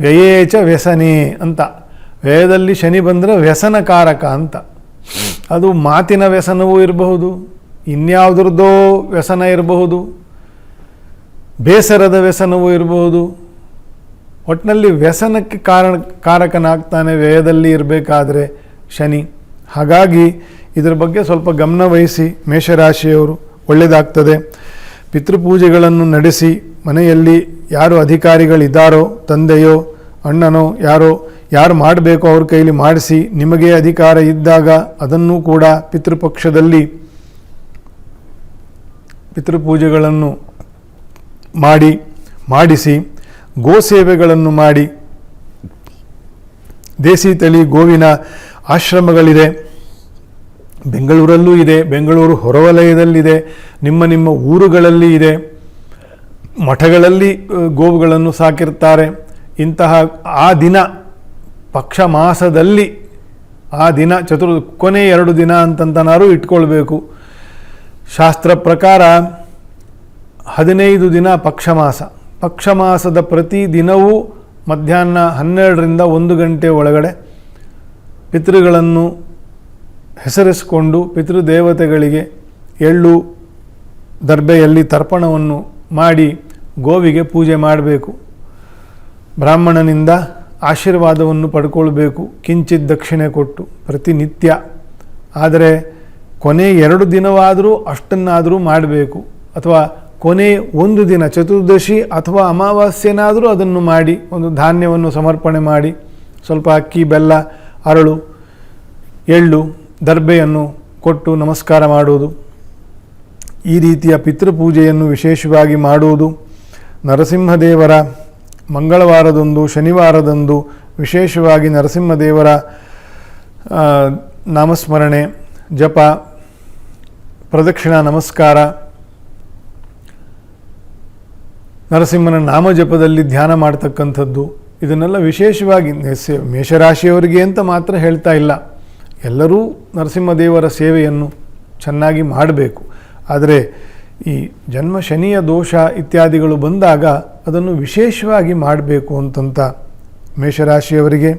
ವ್ಯಯೇಚ ವ್ಯಸನೇ ಅಂತ. ವ್ಯಯದಲ್ಲಿ ಶನಿ ಬಂದರೆ ವ್ಯಸನಕಾರಕ ಅಂತ. ಅದು ಮಾತಿನ ವ್ಯಸನವೂ ಇರಬಹುದು, ಇನ್ಯಾವುದ್ರದ್ದೋ ವ್ಯಸನ ಇರಬಹುದು, ಬೇಸರದ ವ್ಯಸನವೂ ಇರಬಹುದು. ಒಟ್ಟಿನಲ್ಲಿ ವ್ಯಸನಕ್ಕೆ ಕಾರಕನಾಗ್ತಾನೆ ವ್ಯಯದಲ್ಲಿ ಇರಬೇಕಾದ್ರೆ ಶನಿ. ಹಾಗಾಗಿ ಇದರ ಬಗ್ಗೆ ಸ್ವಲ್ಪ ಗಮನ ವಹಿಸಿ ಮೇಷರಾಶಿಯವರು ಒಳ್ಳೆಯದಾಗ್ತದೆ. ಪಿತೃಪೂಜೆಗಳನ್ನು ನಡೆಸಿ ಮನೆಯಲ್ಲಿ ಯಾರು ಅಧಿಕಾರಿಗಳಿದ್ದಾರೋ, ತಂದೆಯೋ ಅಣ್ಣನೋ ಯಾರು ಮಾಡಬೇಕೋ ಅವ್ರ ಕೈಲಿ ಮಾಡಿಸಿ, ನಿಮಗೆ ಅಧಿಕಾರ ಇದ್ದಾಗ ಅದನ್ನು ಕೂಡ ಪಿತೃಪಕ್ಷದಲ್ಲಿ ಪಿತೃಪೂಜೆಗಳನ್ನು ಮಾಡಿಸಿ, ಗೋಸೇವೆಗಳನ್ನು ಮಾಡಿ. ದೇಸಿ ತಳಿ ಗೋವಿನ ಆಶ್ರಮಗಳಿದೆ, ಬೆಂಗಳೂರಲ್ಲೂ ಇದೆ, ಬೆಂಗಳೂರು ಹೊರವಲಯದಲ್ಲಿದೆ, ನಿಮ್ಮ ಊರುಗಳಲ್ಲಿ ಇದೆ, ಮಠಗಳಲ್ಲಿ ಗೋವುಗಳನ್ನು ಸಾಕಿರ್ತಾರೆ. ಇಂತಹ ಆ ದಿನ ಪಕ್ಷ ಮಾಸದಲ್ಲಿ ಆ ದಿನ ಕೊನೆ 2 ದಿನ ಅಂತಂತನಾರು ಇಟ್ಕೊಳ್ಬೇಕು. ಶಾಸ್ತ್ರ ಪ್ರಕಾರ 15 ದಿನ ಪಕ್ಷಮಾಸದ ಪ್ರತಿ ದಿನವೂ ಮಧ್ಯಾಹ್ನ 12ರಿಂದ 1 ಗಂಟೆ ಒಳಗಡೆ ಪಿತೃಗಳನ್ನು ಹೆಸರಿಸಿಕೊಂಡು ಪಿತೃದೇವತೆಗಳಿಗೆ ಎಳ್ಳು ದರ್ಬೆಯಲ್ಲಿ ತರ್ಪಣವನ್ನು ಮಾಡಿ ಗೋವಿಗೆ ಪೂಜೆ ಮಾಡಬೇಕು. ಬ್ರಾಹ್ಮಣನಿಂದ ಆಶೀರ್ವಾದವನ್ನು ಪಡ್ಕೊಳ್ಬೇಕು, ಕಿಂಚಿತ್ ದಕ್ಷಿಣೆ ಕೊಟ್ಟು ಪ್ರತಿನಿತ್ಯ. ಆದರೆ ಕೊನೆ 2 ದಿನವಾದರೂ ಅಷ್ಟನ್ನಾದರೂ ಮಾಡಬೇಕು, ಅಥವಾ ಕೊನೆ 1 ದಿನ ಚತುರ್ದಶಿ ಅಥವಾ ಅಮಾವಾಸ್ಯೆನಾದರೂ ಅದನ್ನು ಮಾಡಿ ಒಂದು ಧಾನ್ಯವನ್ನು ಸಮರ್ಪಣೆ ಮಾಡಿ ಸ್ವಲ್ಪ ಅಕ್ಕಿ, ಬೆಲ್ಲ, ಅರಳು, ಎಳ್ಳು, ದರ್ಬೆಯನ್ನು ಕೊಟ್ಟು ನಮಸ್ಕಾರ ಮಾಡುವುದು. ಈ ರೀತಿಯ ಪಿತೃಪೂಜೆಯನ್ನು ವಿಶೇಷವಾಗಿ ಮಾಡುವುದು. ನರಸಿಂಹದೇವರ ಮಂಗಳವಾರದಂದು, ಶನಿವಾರದಂದು ವಿಶೇಷವಾಗಿ ನರಸಿಂಹದೇವರ ನಾಮಸ್ಮರಣೆ, ಜಪ, ಪ್ರದಕ್ಷಿಣಾ ನಮಸ್ಕಾರ, ನರಸಿಂಹನ ನಾಮಜಪದಲ್ಲಿ ಧ್ಯಾನ ಮಾಡ್ತಕ್ಕಂಥದ್ದು, ಇದನ್ನೆಲ್ಲ ವಿಶೇಷವಾಗಿ ಮೇಷರಾಶಿಯವರಿಗೆ ಅಂತ ಮಾತ್ರ ಹೇಳ್ತಾ ಇಲ್ಲ, ಎಲ್ಲರೂ ನರಸಿಂಹದೇವರ ಸೇವೆಯನ್ನು ಚೆನ್ನಾಗಿ ಮಾಡಬೇಕು. ಆದರೆ ಈ ಜನ್ಮ ಶನಿಯ ದೋಷ ಇತ್ಯಾದಿಗಳು ಬಂದಾಗ ಅದನ್ನು ವಿಶೇಷವಾಗಿ ಮಾಡಬೇಕು ಅಂತಂತ ಮೇಷರಾಶಿಯವರಿಗೆ